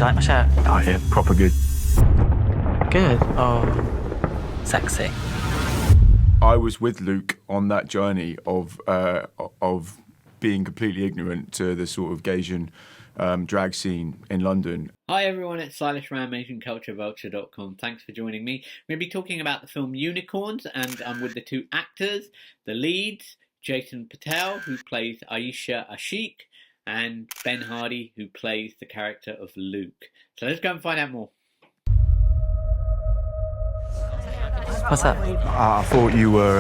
you like my shirt? Oh yeah, proper good. Good. Oh, sexy. I was with Luke on that journey of being completely ignorant to the sort of Gaysian drag scene in London. Hi everyone, it's Silas from AsianCultureVulture.com. Thanks for joining me. We're going to be talking about the film Unicorns, and I'm with the two actors, the leads, Jason Patel, who plays Aysha Ashiq, and Ben Hardy, who plays the character of Luke. So let's go and find out more. What's up? I thought you were...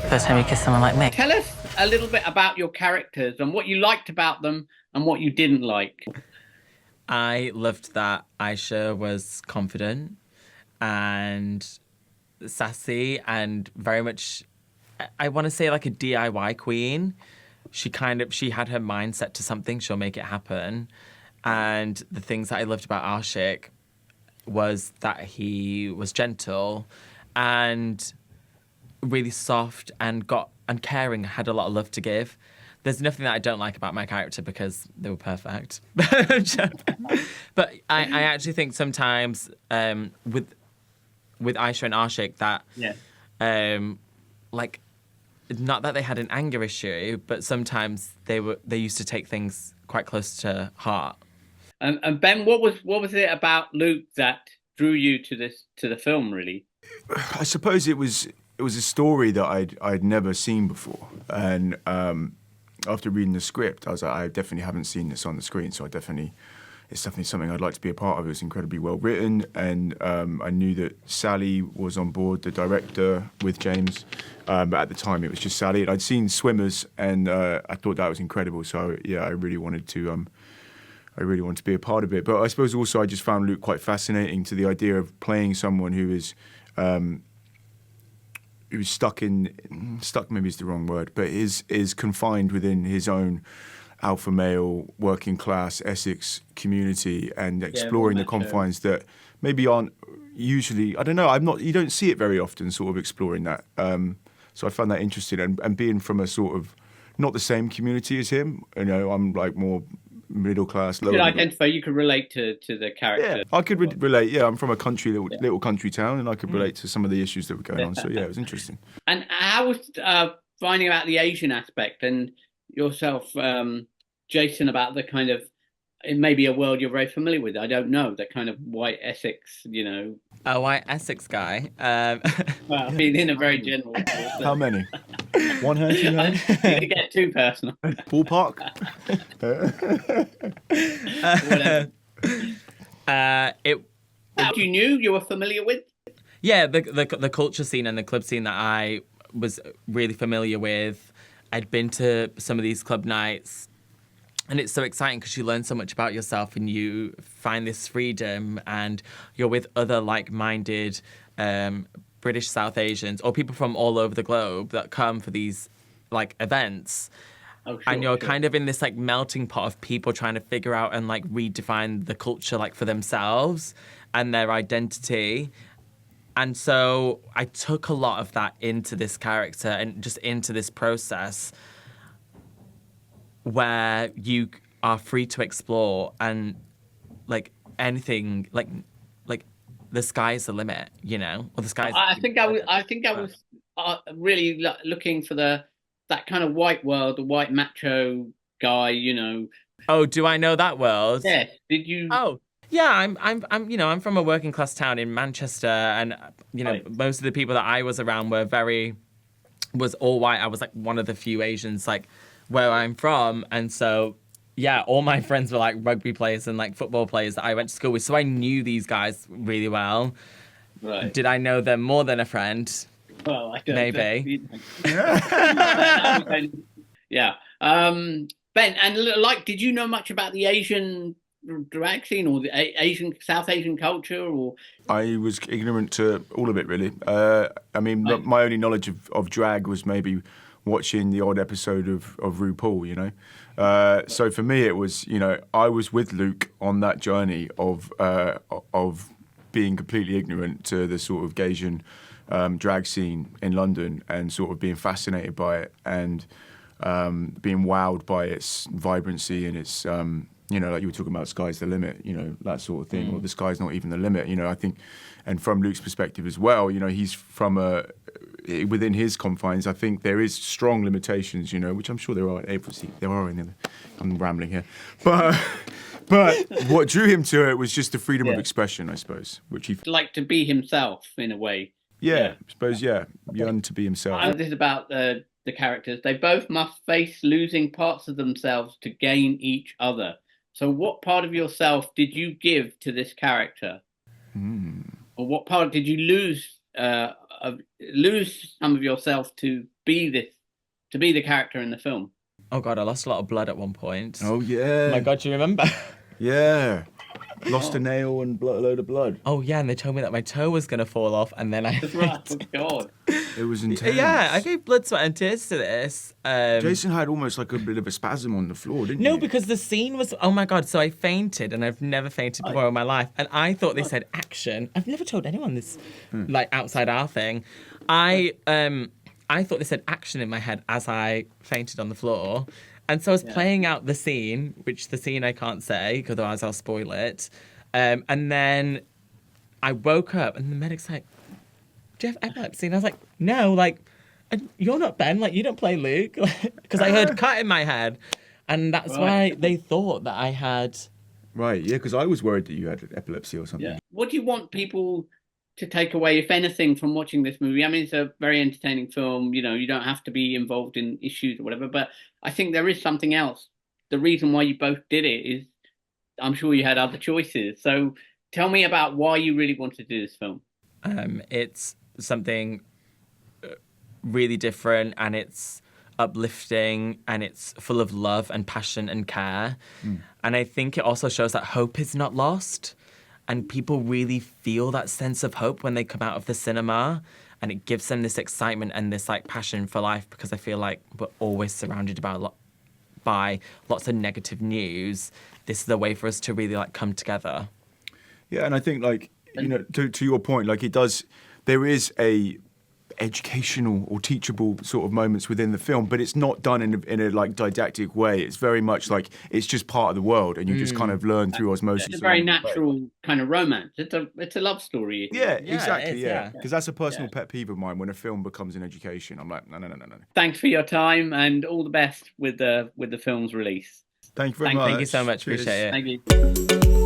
First time you kissed someone like me? Tell us a little bit about your characters and what you liked about them and what you didn't like. I loved that Aysha was confident and sassy and very much, I want to say, like a DIY queen. She had her mind set to something, she'll make it happen. And the things that I loved about Ashiq was that he was gentle and really soft and caring, had a lot of love to give. There's nothing that I don't like about my character because they were perfect. But I actually think sometimes with Aysha and Ashiq that like, not that they had an anger issue, but sometimes they used to take things quite close to heart. And Ben, what was it about Luke that drew you to the film, really? I suppose it was a story that I'd never seen before, and after reading the script, I was like, I definitely haven't seen this on the screen, so it's definitely something I'd like to be a part of. It was incredibly well written, and I knew that Sally was on board, the director, with James, but at the time it was just Sally. And I'd seen Swimmers, and I thought that was incredible. So yeah, I really wanted to be a part of it. But I suppose also I just found Luke quite fascinating, to the idea of playing someone who is stuck maybe is the wrong word, but is confined within his own alpha male working class Essex community, and exploring the confines that maybe aren't usually, I don't know, you don't see it very often, sort of exploring that. So I found that interesting, and being from a sort of not the same community as him, you know, I'm like more middle class. You could relate to the character. Yeah, I could relate. Yeah, I'm from a little country town, and I could relate to some of the issues that were going on. So yeah, it was interesting. And how was finding out the Asian aspect, and yourself, Jason, about the kind of, it may be a world you're very familiar with, I don't know, that kind of white Essex, you know. A white Essex guy. Well, I mean, in a very general way. How many? One hand, two hands? You get too personal. Ballpark? You were familiar with? Yeah, the culture scene and the club scene that I was really familiar with. I'd been to some of these club nights, and it's so exciting because you learn so much about yourself, and you find this freedom, and you're with other like-minded British South Asians or people from all over the globe that come for these like events. Oh, sure, and you're kind of in this like melting pot of people trying to figure out and like redefine the culture like for themselves and their identity. And so I took a lot of that into this character and just into this process where you are free to explore, and like anything, like the sky's the limit, you know? Or the sky's. I think I was really looking for that kind of white world, the white macho guy, you know. Oh, do I know that world? Yeah. Did you? Oh. Yeah, I'm from a working class town in Manchester, and most of the people that I was around was all white. I was like one of the few Asians like where I'm from, and so yeah, all my friends were like rugby players and like football players that I went to school with, so I knew these guys really well. Right. Did I know them more than a friend? Well, I don't maybe. Yeah. Ben, and did you know much about the Asian drag scene or the South Asian culture? Or I was ignorant to all of it, really. I mean, my only knowledge of drag was maybe watching the odd episode of RuPaul, you know. So for me, it was, you know, I was with Luke on that journey of being completely ignorant to the sort of Gaysian drag scene in London, and sort of being fascinated by it, and being wowed by its vibrancy and its You know, like you were talking about sky's the limit, you know, that sort of thing, or the sky's not even the limit, you know, I think, and from Luke's perspective as well, you know, he's from within his confines, I think there is strong limitations, you know, which I'm sure there are, I'm rambling here, but what drew him to it was just the freedom of expression, I suppose, which he... Like to be himself, in a way. I suppose, yearn to be himself. This is about the characters. They both must face losing parts of themselves to gain each other. So what part of yourself did you give to this character? Or what part did you lose some of yourself to be the character in the film? Oh God, I lost a lot of blood at one point. Oh yeah. Oh my God, do you remember? Yeah. Lost a nail and a load of blood. Oh yeah, and they told me that my toe was gonna fall off, and then Oh God. It was intense. Yeah, I gave blood, sweat, and tears to this. Jason had almost like a bit of a spasm on the floor, didn't you? No, because the scene was... Oh my God, so I fainted, and I've never fainted before in my life. And I thought they said action. I've never told anyone this, like, outside our thing. I thought they said action in my head as I fainted on the floor. And so I was playing out the scene, which the scene I can't say, because otherwise I'll spoil it. And then I woke up, and the medic's like, do you have epilepsy? And I was like, no, like, you're not Ben, like, you don't play Luke. Because I heard cut in my head. And that's why they thought that I had... Right, yeah, because I was worried that you had epilepsy or something. Yeah. What do you want people to take away, if anything, from watching this movie? I mean, it's a very entertaining film. You know, you don't have to be involved in issues or whatever, but I think there is something else. The reason why you both did it is, I'm sure you had other choices. So tell me about why you really wanted to do this film. It's something really different, and it's uplifting, and it's full of love and passion and care. And I think it also shows that hope is not lost, and people really feel that sense of hope when they come out of the cinema, and it gives them this excitement and this like passion for life, because I feel like we're always surrounded by lots of negative news. This is a way for us to really like come together. Yeah, and I think like, you know, to your point, like there is a educational or teachable sort of moments within the film, but it's not done in a like didactic way. It's very much like it's just part of the world, and you just kind of learn through osmosis. It's a very natural kind of romance. It's a love story. Yeah, exactly. Because that's a personal pet peeve of mine when a film becomes an education. I'm like, no. Thanks for your time, and all the best with the film's release. Thank you very much. Thank you so much. Cheers. Appreciate it. Thank you.